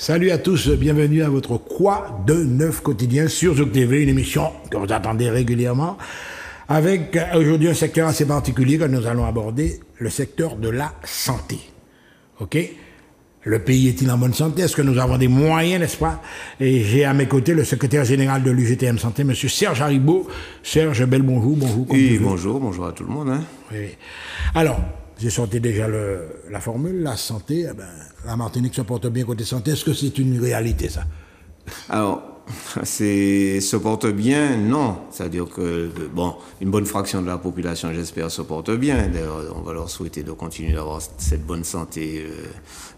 Salut à tous, bienvenue à votre Quoi de Neuf quotidien sur Zouk TV, une émission que vous attendez régulièrement, avec aujourd'hui un secteur assez particulier que nous allons aborder, le secteur de la santé. Ok? Le pays est-il en bonne santé? Est-ce que nous avons des moyens, n'est-ce pas? Et j'ai à mes côtés le secrétaire général de l'UGTM Santé, M. Serge Haribo. Serge, bel bonjour. Oui, bonjour à tout le monde. Hein. Oui. Alors, j'ai sorti déjà la formule, la santé, eh ben, la Martinique se porte bien côté santé. Est-ce que c'est une réalité, ça? Alors, se porte bien, non. C'est-à-dire que, bon, une bonne fraction de la population, j'espère, se porte bien. D'ailleurs, on va leur souhaiter de continuer d'avoir cette bonne santé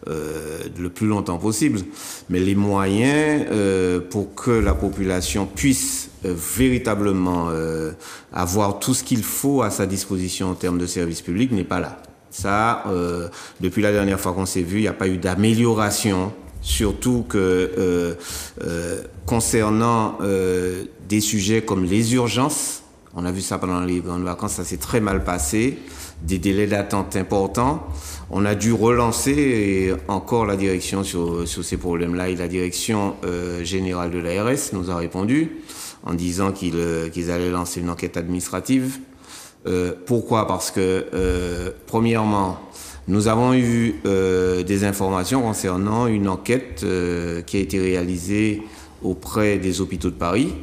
le plus longtemps possible. Mais les moyens pour que la population puisse véritablement avoir tout ce qu'il faut à sa disposition en termes de services publics n'est pas là. Ça, depuis la dernière fois qu'on s'est vu, il n'y a pas eu d'amélioration. Surtout que concernant des sujets comme les urgences, on a vu ça pendant les grandes vacances, ça s'est très mal passé, des délais d'attente importants. On a dû relancer encore la direction sur ces problèmes-là, et la direction générale de l'ARS nous a répondu en disant qu'ils allaient lancer une enquête administrative. Pourquoi? Parce que premièrement, nous avons eu des informations concernant une enquête qui a été réalisée auprès des hôpitaux de Paris.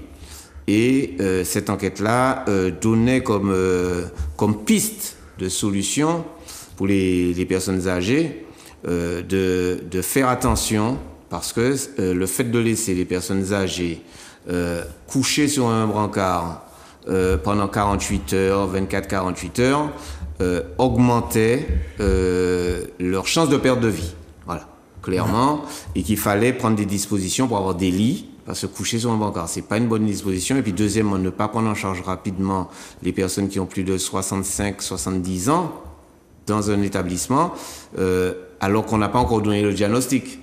Et cette enquête-là donnait comme piste de solution pour les personnes âgées de faire attention, parce que le fait de laisser les personnes âgées coucher sur un brancard pendant 48 heures, 24-48 heures, augmentait leur chance de perte de vie. Voilà, clairement. Et qu'il fallait prendre des dispositions pour avoir des lits, parce que coucher sur un brancard, c'est pas une bonne disposition. Et puis deuxièmement, ne pas prendre en charge rapidement les personnes qui ont plus de 65-70 ans dans un établissement, alors qu'on n'a pas encore donné le diagnostic.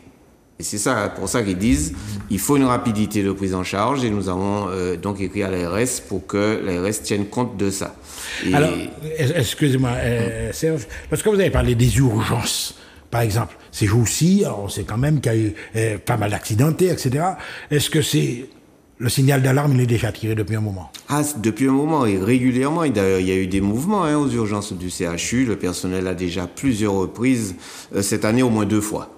Et c'est ça, pour ça qu'ils disent, il faut une rapidité de prise en charge, et nous avons donc écrit à l'ARS pour que l'ARS tienne compte de ça. Et... Alors, excusez-moi, Serge, parce que vous avez parlé des urgences, par exemple. Ces jours-ci, on sait quand même qu'il y a eu pas mal d'accidentés, etc. Est-ce que c'est... Le signal d'alarme, il est déjà tiré depuis un moment? Ah, depuis un moment, et régulièrement. D'ailleurs, il y a eu des mouvements aux urgences du CHU. Le personnel a déjà plusieurs reprises, cette année au moins 2 fois,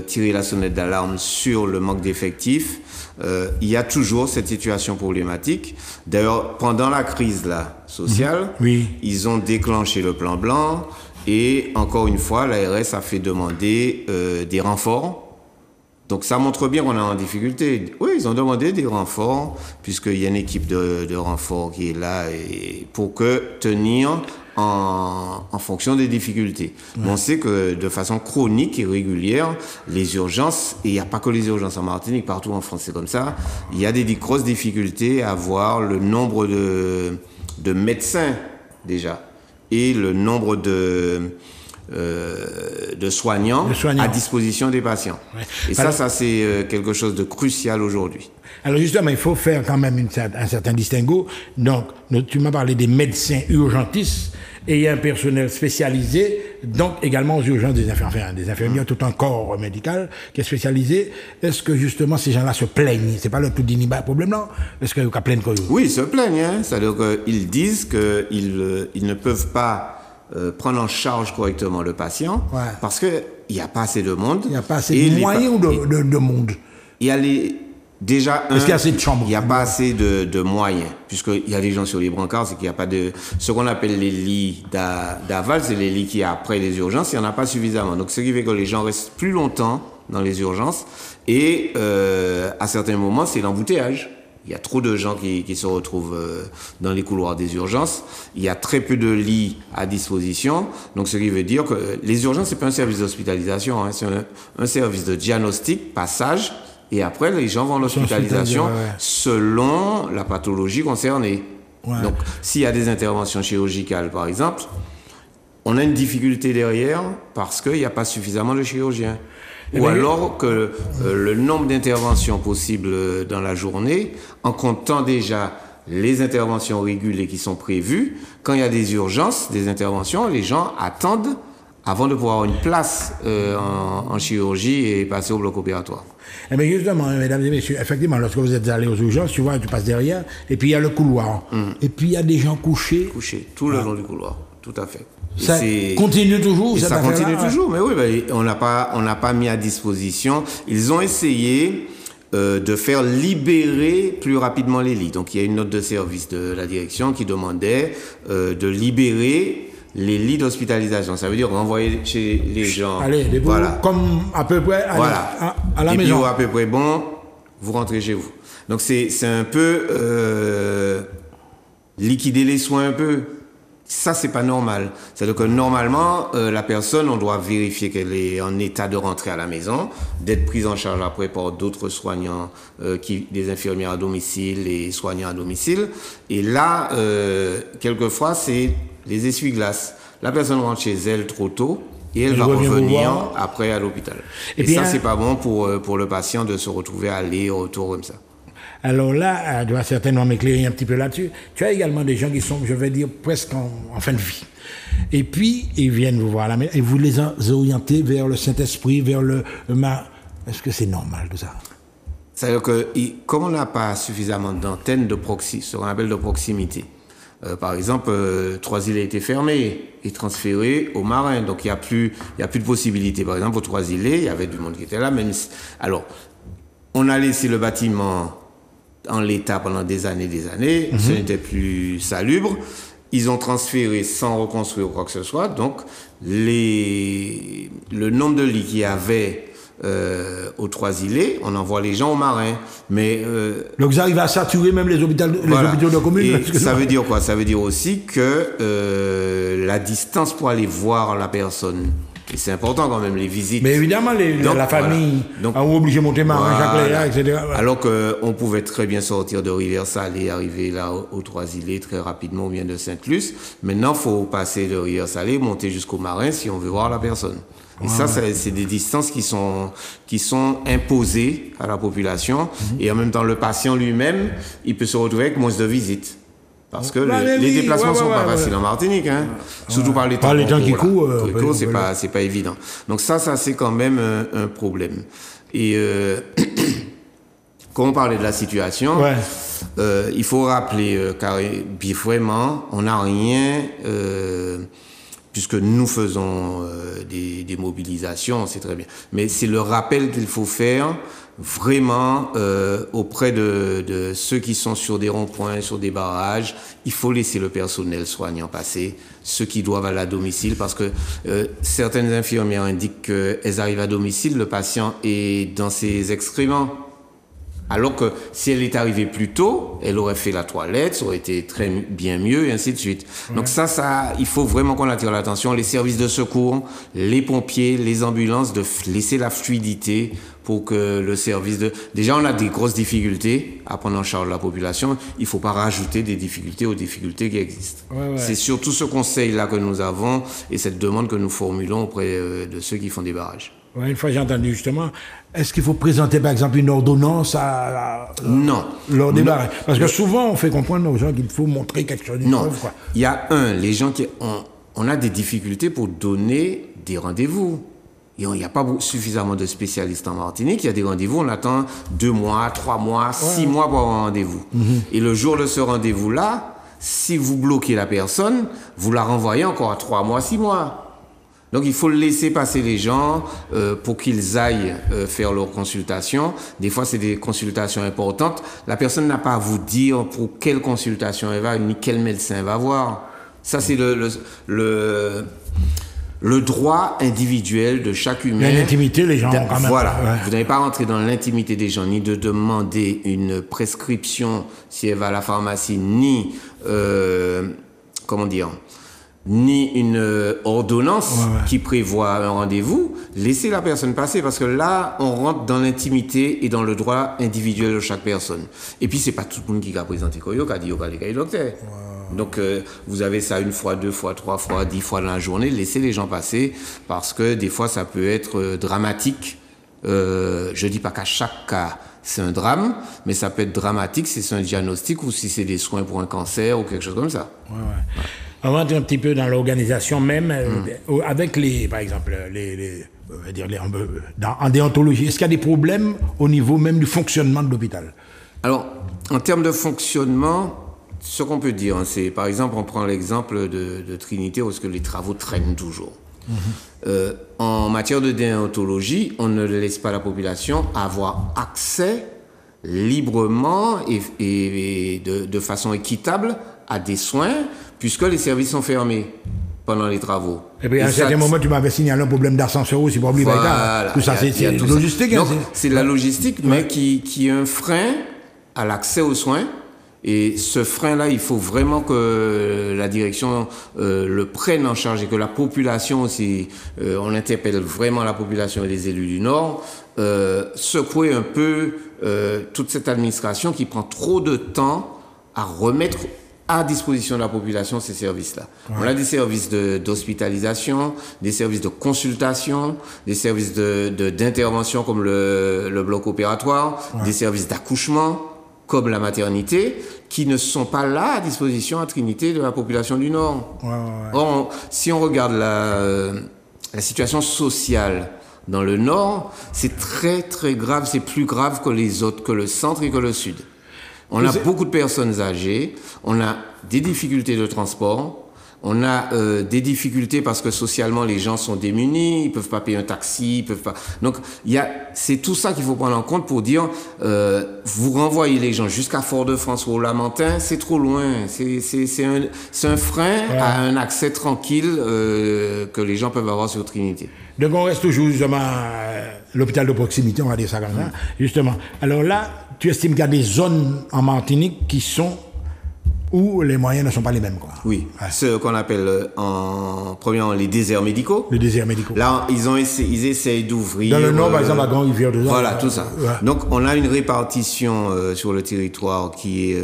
tiré la sonnette d'alarme sur le manque d'effectifs. Il y a toujours cette situation problématique. D'ailleurs, pendant la crise là, sociale, oui, ils ont déclenché le plan blanc, et encore une fois, l'ARS a fait demander des renforts. Donc ça montre bien qu'on est en difficulté. Oui, ils ont demandé des renforts, puisqu'il y a une équipe de renforts qui est là pour tenir en fonction des difficultés. Ouais. On sait que de façon chronique et régulière, les urgences, et il n'y a pas que les urgences en Martinique, partout en France c'est comme ça, il y a des grosses difficultés à voir le nombre de médecins déjà, et le nombre de soignants à disposition des patients. Ouais. Et alors, ça c'est quelque chose de crucial aujourd'hui. Alors justement, il faut faire quand même un certain distinguo. Donc, tu m'as parlé des médecins urgentistes, et il y a un personnel spécialisé, donc également aux urgences des infirmières, tout un corps médical qui est spécialisé. Est-ce que justement ces gens-là se plaignent? C'est pas le tout d'iniba problème, non? Est-ce qu'ils plaignent quoi? Oui, ils se plaignent. Hein. C'est-à-dire qu'ils disent qu'ils ne peuvent pas prendre en charge correctement le patient, ouais, parce qu'il n'y a pas assez de monde. Il n'y a pas assez de moyens ou de monde? Il y a déjà est-ce qu'il y a assez de chambres? Il n'y a pas assez de moyens, puisqu'il y a des gens sur les brancards, c'est qu'il n'y a pas de... Ce qu'on appelle les lits d'aval, c'est les lits qui après les urgences, il n'y en a pas suffisamment. Donc ce qui fait que les gens restent plus longtemps dans les urgences, et à certains moments, c'est l'embouteillage. Il y a trop de gens qui se retrouvent dans les couloirs des urgences. Il y a très peu de lits à disposition. Donc, ce qui veut dire que les urgences, c'est pas un service d'hospitalisation, hein, c'est un service de diagnostic, passage, et après, les gens vont en hospitalisation selon la pathologie concernée. Ouais. Donc, s'il y a des interventions chirurgicales, par exemple, on a une difficulté derrière parce qu'il n'y a pas suffisamment de chirurgiens. Ou alors que le nombre d'interventions possibles dans la journée, en comptant déjà les interventions régulées qui sont prévues, quand il y a des urgences, des interventions, les gens attendent avant de pouvoir avoir une place en chirurgie et passer au bloc opératoire. Mais justement, mesdames et messieurs, effectivement, lorsque vous êtes allés aux urgences, tu vois, tu passes derrière, et puis il y a le couloir. Et puis il y a des gens couchés. Couchés, tout le long du couloir, tout à fait. Et ça continue toujours, ça continue toujours, mais oui, on n'a pas mis à disposition. Ils ont essayé de faire libérer plus rapidement les lits. Donc il y a une note de service de la direction qui demandait de libérer les lits d'hospitalisation. Ça veut dire renvoyer chez les gens. Allez, voilà. Comme à peu près à la maison. Et puis à peu près bon, vous rentrez chez vous. Donc c'est un peu liquider les soins un peu. Ça, c'est pas normal. C'est-à-dire que normalement, la personne, on doit vérifier qu'elle est en état de rentrer à la maison, d'être prise en charge après par d'autres soignants, des infirmières à domicile, les soignants à domicile. Et là, quelquefois, c'est les essuie-glaces. La personne rentre chez elle trop tôt et elle va revenir après à l'hôpital. Et ça, c'est pas bon pour le patient de se retrouver à aller au retour comme ça. Alors là, tu vas certainement m'éclairer un petit peu là-dessus. Tu as également des gens qui sont, je vais dire, presque en fin de vie. Et puis, ils viennent vous voir à la maison et vous les orientez vers le Saint-Esprit, vers le... Est-ce que c'est normal tout ça? C'est-à-dire que, comme on n'a pas suffisamment d'antennes de proximité, ce qu'on appelle de proximité, par exemple, Trois-Îles a été fermé et transféré aux Marins. Donc, il n'y a plus de possibilité. Par exemple, au Trois-Îles, il y avait du monde qui était là. Alors, on a laissé le bâtiment en l'état pendant des années, ce n'était plus salubre. Ils ont transféré sans reconstruire quoi que ce soit. Donc, le nombre de lits qu'il y avait aux Trois-Îles, on envoie les gens aux Marins. Mais donc, vous arrivez à saturer même les hôpitaux de commune. Et ça veut dire quoi? Ça veut dire aussi que la distance pour aller voir la personne. Et c'est important quand même, les visites. Mais évidemment, la famille a obligé de monter Marin, etc. Alors qu'on pouvait très bien sortir de Rivière-Salée, arriver là aux Trois-Îles très rapidement, ou bien de Sainte-Luce. Maintenant, il faut passer de Rivière-Salée, monter jusqu'au Marin si on veut voir la personne. Et ça, c'est des distances qui sont imposées à la population. Et en même temps, le patient lui-même, il peut se retrouver avec moins de visites. Parce que les déplacements sont pas faciles en Martinique, hein. Surtout par les temps qui courent. C'est pas évident. Donc ça c'est quand même un problème. Et quand on parlait de la situation, il faut rappeler car vraiment, on n'a rien, puisque nous faisons des mobilisations, c'est très bien. Mais c'est le rappel qu'il faut faire vraiment auprès de ceux qui sont sur des ronds-points, sur des barrages. Il faut laisser le personnel soignant passer, ceux qui doivent aller à domicile, parce que certaines infirmières indiquent qu'elles arrivent à domicile, le patient est dans ses excréments. Alors que si elle est arrivée plus tôt, elle aurait fait la toilette, ça aurait été très bien mieux, et ainsi de suite. Donc ça, il faut vraiment qu'on attire l'attention, les services de secours, les pompiers, les ambulances, de laisser la fluidité pour que le service Déjà, on a des grosses difficultés à prendre en charge la population. Il ne faut pas rajouter des difficultés aux difficultés qui existent. C'est surtout ce conseil-là que nous avons et cette demande que nous formulons auprès de ceux qui font des barrages. Une fois j'ai entendu justement, est-ce qu'il faut présenter par exemple une ordonnance non. Lors des barrages? Parce que souvent on fait comprendre aux gens qu'il faut montrer quelque chose. Non, il y a les gens on a des difficultés pour donner des rendez-vous. Il n'y a pas suffisamment de spécialistes en Martinique. Il y a des rendez-vous, on attend 2 mois, 3 mois, 6 mois pour avoir un rendez-vous. Et le jour de ce rendez-vous-là, si vous bloquez la personne, vous la renvoyez encore à 3 mois, 6 mois. Donc il faut laisser passer les gens pour qu'ils aillent faire leurs consultations. Des fois, c'est des consultations importantes. La personne n'a pas à vous dire pour quelle consultation elle va, ni quel médecin elle va voir. Ça, c'est le droit individuel de chaque humain. L'intimité, les gens, quand même. Voilà. Vous n'avez pas rentré dans l'intimité des gens, ni de demander une prescription si elle va à la pharmacie, ni, ni une ordonnance qui prévoit un rendez-vous. Laissez la personne passer, parce que là, on rentre dans l'intimité et dans le droit individuel de chaque personne. Et puis, c'est pas tout le monde qui a présenté Koyo, qui a dit Yoka, les docteur. Donc, vous avez ça 1 fois, 2 fois, 3 fois, 10 fois dans la journée. Laissez les gens passer, parce que des fois, ça peut être dramatique. Je dis pas qu'à chaque cas, c'est un drame, mais ça peut être dramatique si c'est un diagnostic ou si c'est des soins pour un cancer ou quelque chose comme ça. On rentre un petit peu dans l'organisation même, avec par exemple, en déontologie. Est-ce qu'il y a des problèmes au niveau même du fonctionnement de l'hôpital? Alors, en termes de fonctionnement, ce qu'on peut dire, c'est, par exemple, on prend l'exemple de Trinité, où est-ce que les travaux traînent toujours. En matière de déontologie, on ne laisse pas la population avoir accès librement et de façon équitable à des soins, puisque les services sont fermés pendant les travaux. Et puis à un certain moment, tu m'avais signalé un problème d'ascenseur aussi, pour oublier voilà, tout ça, c'est logistique. Donc, c'est de la logistique, mais qui est un frein à l'accès aux soins. Et ce frein-là, il faut vraiment que la direction le prenne en charge et que la population aussi, on interpelle vraiment la population et les élus du Nord, secouer un peu toute cette administration qui prend trop de temps à remettre à disposition de la population ces services-là. Ouais. On a des services d'hospitalisation, des services de consultation, des services d'intervention comme le bloc opératoire, des services d'accouchement, comme la maternité, qui ne sont pas là à disposition à Trinité de la population du Nord. Or, si on regarde la situation sociale dans le Nord, c'est très très grave, c'est plus grave que les autres, que le centre et que le sud. On a beaucoup de personnes âgées, on a des difficultés de transport, on a des difficultés parce que socialement les gens sont démunis, ils peuvent pas payer un taxi, ils peuvent pas. Donc c'est tout ça qu'il faut prendre en compte pour dire vous renvoyez les gens jusqu'à Fort-de-France ou au Lamentin, c'est trop loin, c'est un frein à un accès tranquille que les gens peuvent avoir sur Trinité. Donc on reste toujours justement l'hôpital de proximité, on va dire ça comme ça, justement. Alors là, tu estimes qu'il y a des zones en Martinique qui sont où les moyens ne sont pas les mêmes, quoi. Oui, ce qu'on appelle premièrement les déserts médicaux. Les déserts médicaux. Là, ils essayent d'ouvrir. Dans le Nord, par exemple, à Grand-Rivière de voilà, tout ça. Ouais. Donc, on a une répartition sur le territoire qui est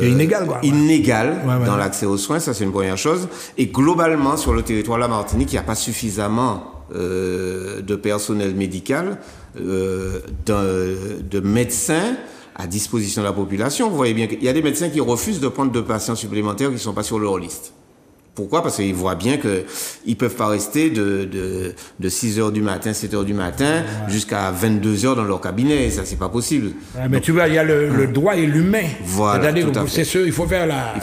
inégale, quoi. Inégale dans l'accès aux soins, ça c'est une première chose. Et globalement, sur le territoire de la Martinique, il n'y a pas suffisamment de personnel médical, de médecins à disposition de la population. Vous voyez bien qu'il y a des médecins qui refusent de prendre de patients supplémentaires qui ne sont pas sur leur liste. Pourquoi? Parce qu'ils voient bien qu'ils ne peuvent pas rester de 6h du matin, 7h du matin, jusqu'à 22h dans leur cabinet. Ça, c'est pas possible. Mais donc, tu vois, il y a le droit et l'humain. Voilà, c'est sûr, il faut faire il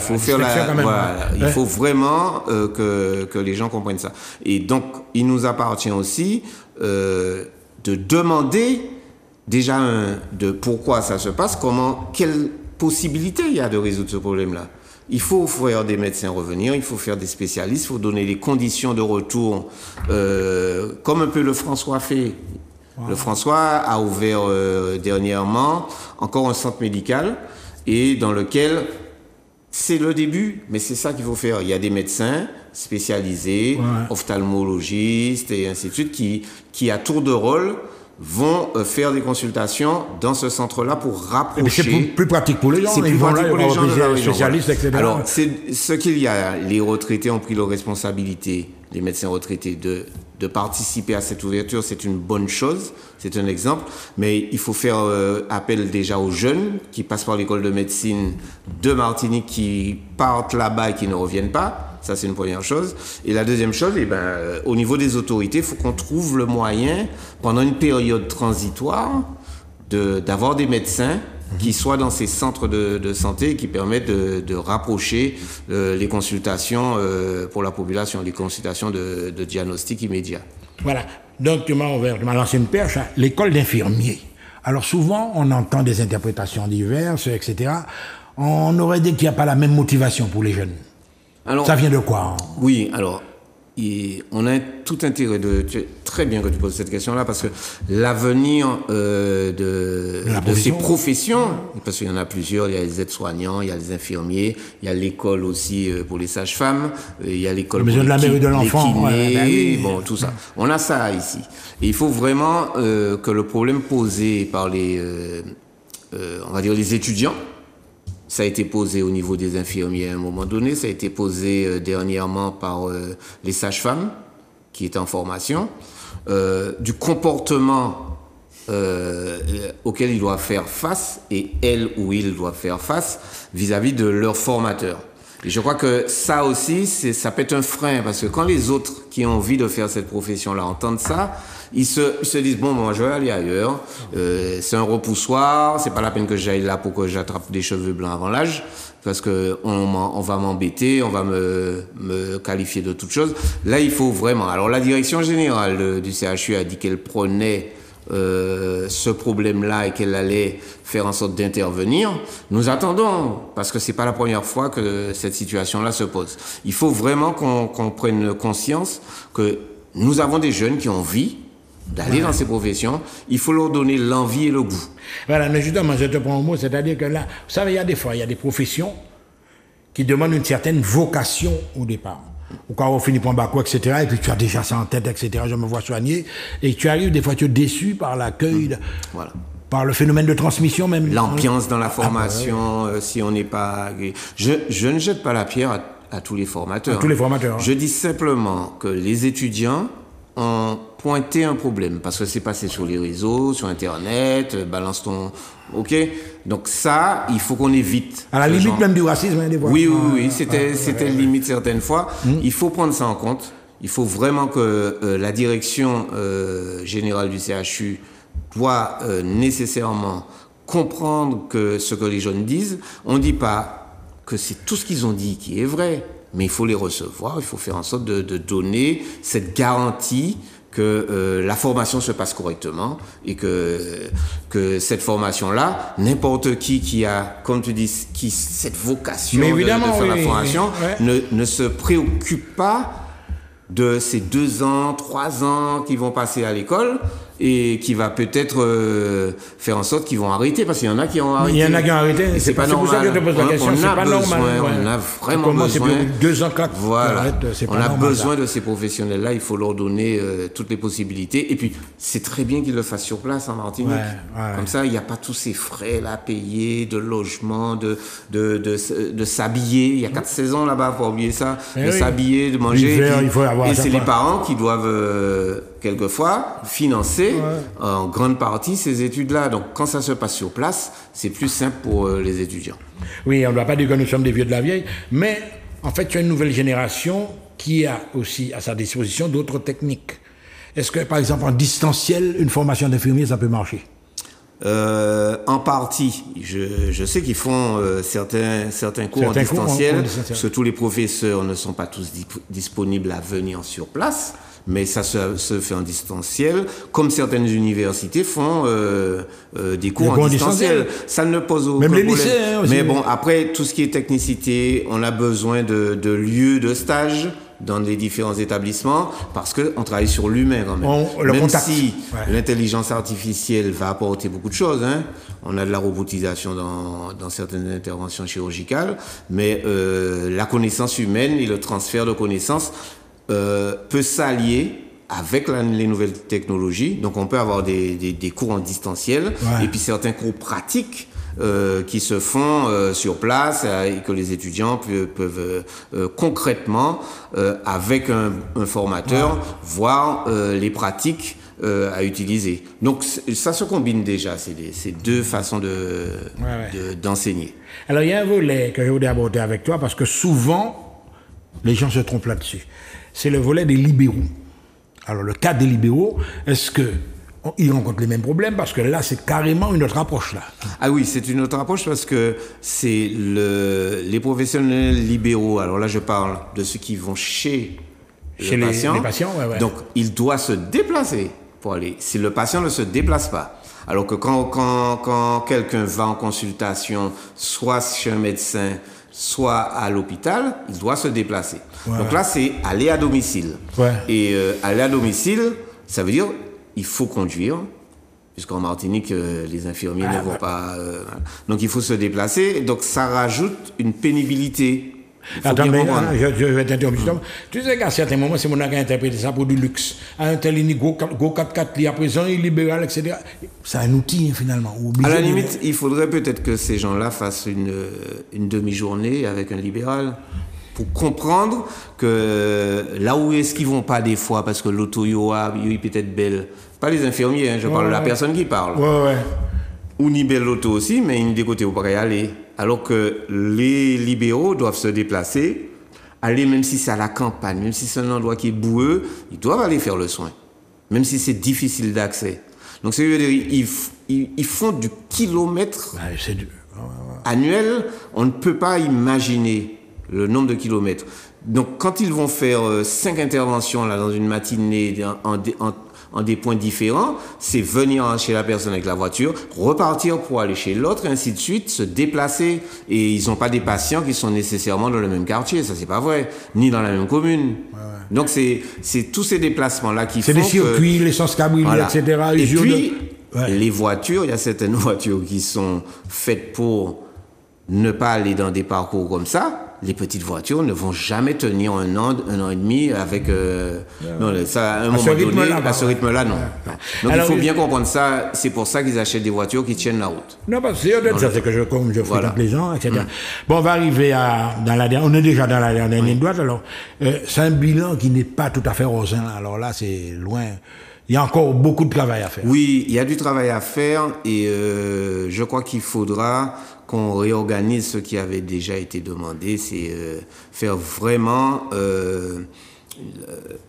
faut vraiment que les gens comprennent ça. Et donc, il nous appartient aussi de demander déjà de pourquoi ça se passe, quelle possibilité il y a de résoudre ce problème-là. Il faut faire des médecins revenir, il faut faire des spécialistes, il faut donner les conditions de retour, comme un peu le François fait. Wow. Le François a ouvert dernièrement encore un centre médical et dans lequel c'est le début, mais c'est ça qu'il faut faire. Il y a des médecins spécialisés, ophtalmologistes et ainsi de suite qui à tour de rôle vont faire des consultations dans ce centre-là pour rapprocher. C'est plus pratique pour les gens. C'est plus pratique pour les gens de la région. Spécialistes, etc. Alors, c'est ce qu'il y a. Les retraités ont pris leur responsabilité, les médecins retraités, de participer à cette ouverture. C'est une bonne chose, c'est un exemple. Mais il faut faire appel déjà aux jeunes qui passent par l'école de médecine de Martinique, qui partent là-bas et qui ne reviennent pas. Ça, c'est une première chose. Et la deuxième chose, au niveau des autorités, il faut qu'on trouve le moyen, pendant une période transitoire, d'avoir des médecins qui soient dans ces centres de santé et qui permettent de rapprocher les consultations pour la population, les consultations de diagnostic immédiat. Voilà. Donc, tu m'as lancé une perche, hein. L'école d'infirmiers. Alors, souvent, on entend des interprétations diverses, etc. On aurait dit qu'il n'y a pas la même motivation pour les jeunes. Alors, ça vient de quoi? Oui, alors, on a tout intérêt très bien que tu poses cette question-là, parce que l'avenir de ces professions, parce qu'il y en a plusieurs, il y a les aides-soignants, il y a les infirmiers, il y a l'école aussi pour les sages-femmes, il y a l'école pour les kinés, bon, tout ça. On a ça ici. Et il faut vraiment que le problème posé par on va dire les étudiants, ça a été posé au niveau des infirmiers à un moment donné, ça a été posé dernièrement par les sages-femmes qui étaient en formation, du comportement auquel ils doivent faire face et elles ou ils doivent faire face vis-à-vis de leurs formateurs. Et je crois que ça aussi, ça peut être un frein, parce que quand les autres qui ont envie de faire cette profession-là entendent ça, ils se disent, bon, moi, je vais aller ailleurs, c'est un repoussoir, c'est pas la peine que j'aille là pour que j'attrape des cheveux blancs avant l'âge, parce que on va m'embêter, on va me qualifier de toutes choses. Là, il faut vraiment... Alors, la direction générale du CHU a dit qu'elle prenait ce problème-là et qu'elle allait faire en sorte d'intervenir. Nous attendons, parce que c'est pas la première fois que cette situation-là se pose. Il faut vraiment qu'on prenne conscience que nous avons des jeunes qui ont envie d'aller dans ces professions. Il faut leur donner l'envie et le goût. Voilà, mais justement, je te prends au mot, c'est-à-dire que là, vous savez, il y a des fois, il y a des professions qui demandent une certaine vocation au départ. Ou quand on finit par un bac, etc., et puis tu as déjà ça en tête, etc., je me vois soigner, et tu arrives, des fois, tu es déçu par l'accueil, voilà. Par le phénomène de transmission même. L'ambiance dans la formation, si on n'est pas... Je ne jette pas la pierre à tous les formateurs. À tous les formateurs. Je dis simplement que les étudiants ont pointé un problème, parce que c'est passé sur les réseaux, sur Internet, balance ton... OK? Donc ça, il faut qu'on évite. À la limite même du racisme, hein, des fois. Oui, c'était limite certaines fois. Il faut prendre ça en compte. Il faut vraiment que la direction générale du CHU doit nécessairement comprendre que ce que les jeunes disent. On ne dit pas que c'est tout ce qu'ils ont dit qui est vrai, mais il faut les recevoir, il faut faire en sorte de donner cette garantie que la formation se passe correctement et que cette formation-là, n'importe qui a, comme tu dis, cette vocation de faire la formation, ne se préoccupe pas de ces 2 ans, 3 ans qui vont passer à l'école et qui va peut-être faire en sorte qu'ils vont arrêter, parce qu'il y en a qui ont arrêté. Il y en a qui ont arrêté, c'est pas normal. C'est pour ça que je te pose la question, c'est pas normal. On a vraiment besoin. 2 ans, 4 voilà. On a besoin de ces professionnels-là, il faut leur donner toutes les possibilités. Et puis, c'est très bien qu'ils le fassent sur place en Martinique. Comme ça, il n'y a pas tous ces frais-là à payer, de logement, de s'habiller. Il y a 4 saisons là-bas, faut pas oublier ça. De s'habiller, de manger. Et c'est les parents qui doivent... quelquefois, financer en grande partie ces études-là. Donc, quand ça se passe sur place, c'est plus simple pour les étudiants. Oui, on ne doit pas dire que nous sommes des vieux de la vieille, mais en fait, tu as une nouvelle génération qui a aussi à sa disposition d'autres techniques. Est-ce que, par exemple, en distanciel, une formation d'infirmier, ça peut marcher? En partie. Je sais qu'ils font certains cours en distanciel, parce que tous les professeurs ne sont pas tous disponibles à venir sur place. Mais ça se fait en distanciel, comme certaines universités font des cours en distanciel. Ça ne pose aucun problème. Même les lycées, hein, aussi. Mais bon, après, tout ce qui est technicité, on a besoin de lieux de stage dans les différents établissements, parce qu'on travaille sur l'humain quand même. Même si l'intelligence artificielle va apporter beaucoup de choses, hein. On a de la robotisation dans certaines interventions chirurgicales, mais la connaissance humaine et le transfert de connaissances peut s'allier avec les nouvelles technologies. Donc on peut avoir des cours en distanciel et puis certains cours pratiques qui se font sur place et que les étudiants peuvent concrètement avec un formateur voir les pratiques à utiliser. Donc ça se combine déjà, ces 2 façons d'enseigner. Alors il y a un volet que je voudrais aborder avec toi, parce que souvent les gens se trompent là-dessus. C'est le volet des libéraux. Alors, le cas des libéraux, est-ce qu'ils rencontrent les mêmes problèmes? Parce que là, c'est carrément une autre approche, là. Ah oui, c'est une autre approche, parce que c'est les professionnels libéraux. Alors là, je parle de ceux qui vont chez le patient. Les patients, Donc, il doit se déplacer pour aller. Si le patient ne se déplace pas. Alors que quand quelqu'un va en consultation, soit chez un médecin, soit à l'hôpital, il doit se déplacer. Donc là, c'est aller à domicile. Et aller à domicile, ça veut dire il faut conduire, puisqu'en Martinique, les infirmiers ne vont pas... donc il faut se déplacer. Donc ça rajoute une pénibilité. Attends, mais je vais t'interrompre justement. Tu sais qu'à certains moments, c'est mon qui a interprété ça pour du luxe. À un tel Go 4x4, à présent, il est libéral, etc. C'est un outil, finalement. À la limite, il faudrait peut-être que ces gens-là fassent une demi-journée avec un libéral pour comprendre que là où est-ce qu'ils vont pas des fois, parce que l'auto, il peut être belle. Pas les infirmiers, hein, je parle de la personne qui parle. Ou ni belle l'auto aussi, mais une des côtés où pas y aller. Alors que les libéraux doivent se déplacer, aller même si c'est à la campagne, même si c'est un endroit qui est boueux, ils doivent aller faire le soin, même si c'est difficile d'accès. Donc, ça veut dire ils font du kilomètre annuel. On ne peut pas imaginer le nombre de kilomètres. Donc, quand ils vont faire 5 interventions là, dans une matinée en des points différents, c'est venir chez la personne avec la voiture, repartir pour aller chez l'autre, et ainsi de suite, se déplacer. Et ils n'ont pas des patients qui sont nécessairement dans le même quartier, ça c'est pas vrai, ni dans la même commune. Donc c'est tous ces déplacements-là qui font que... C'est des circuits, l'essence cabrilée, voilà. Etc. Et puis, les voitures, il y a certaines voitures qui sont faites pour ne pas aller dans des parcours comme ça. Les petites voitures ne vont jamais tenir un an et demi avec... non, ça, à un moment donné, à ce rythme-là, non. Donc, alors, il faut bien comprendre ça. C'est pour ça qu'ils achètent des voitures qui tiennent la route. Non, parce que c'est honnête, ça, c'est que je fréquente les gens, etc. Bon, on va arriver on est déjà dans la dernière ligne droite, alors. C'est un bilan qui n'est pas tout à fait rose, hein. Alors là, c'est loin... Il y a encore beaucoup de travail à faire. Oui, il y a du travail à faire et je crois qu'il faudra qu'on réorganise ce qui avait déjà été demandé, c'est faire vraiment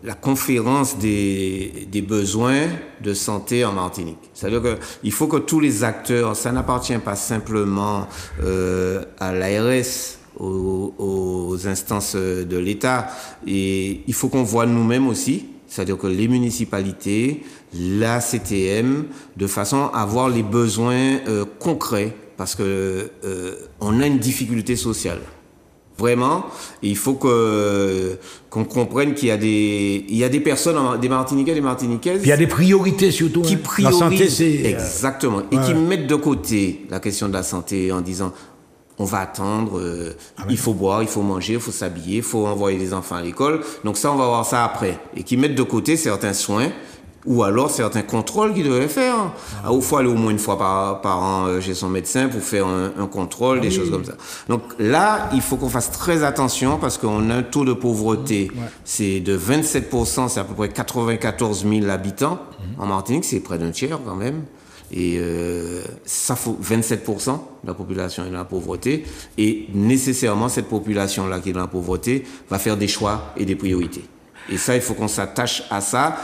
la conférence des besoins de santé en Martinique. C'est-à-dire qu'il faut que tous les acteurs, ça n'appartient pas simplement à l'ARS, aux instances de l'État, et il faut qu'on voit nous-mêmes aussi. C'est-à-dire que les municipalités, la CTM, de façon à avoir les besoins concrets, parce que on a une difficulté sociale. Vraiment, il faut qu'on comprenne qu'il y a des personnes, des Martiniquais, des Martiniquaises... Il y a des priorités surtout. Qui priorisent, la santé, c'est... Exactement. Et qui mettent de côté la question de la santé en disant... On va attendre, il faut boire, il faut manger, il faut s'habiller, il faut envoyer les enfants à l'école. Donc ça, on va voir ça après. Et qui mettent de côté certains soins ou alors certains contrôles qu'ils devaient faire. Il faut aller au moins une fois par an chez son médecin pour faire un contrôle, des choses comme ça. Donc là, il faut qu'on fasse très attention parce qu'on a un taux de pauvreté. C'est de 27%, c'est à peu près 94 000 habitants. En Martinique, c'est près d'un tiers quand même. Et ça faut 27% de la population est dans la pauvreté et nécessairement cette population-là qui est dans la pauvreté va faire des choix et des priorités. Et ça, il faut qu'on s'attache à ça.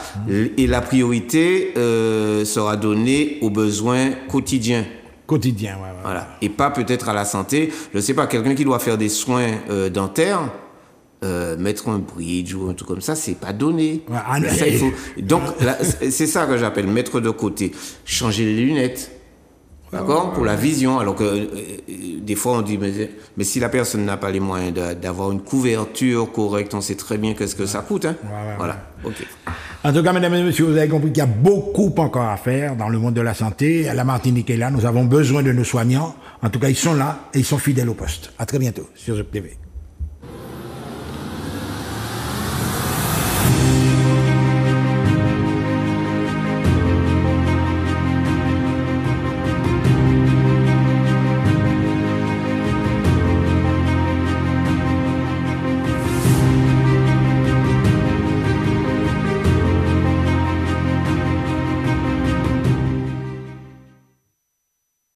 Et la priorité sera donnée aux besoins quotidiens. Voilà. Et pas peut-être à la santé. Je ne sais pas, quelqu'un qui doit faire des soins dentaires, mettre un bridge ou un truc comme ça, c'est pas donné. Ça, il faut... Donc, c'est ça que j'appelle mettre de côté. Changer les lunettes. D'accord? Pour la vision. Alors que des fois, on dit, mais si la personne n'a pas les moyens d'avoir une couverture correcte, on sait très bien qu'est-ce que ça coûte. Hein? Voilà. OK. En tout cas, mesdames et messieurs, vous avez compris qu'il y a beaucoup encore à faire dans le monde de la santé. La Martinique est là. Nous avons besoin de nos soignants. En tout cas, ils sont là et ils sont fidèles au poste. À très bientôt sur ZUP TV.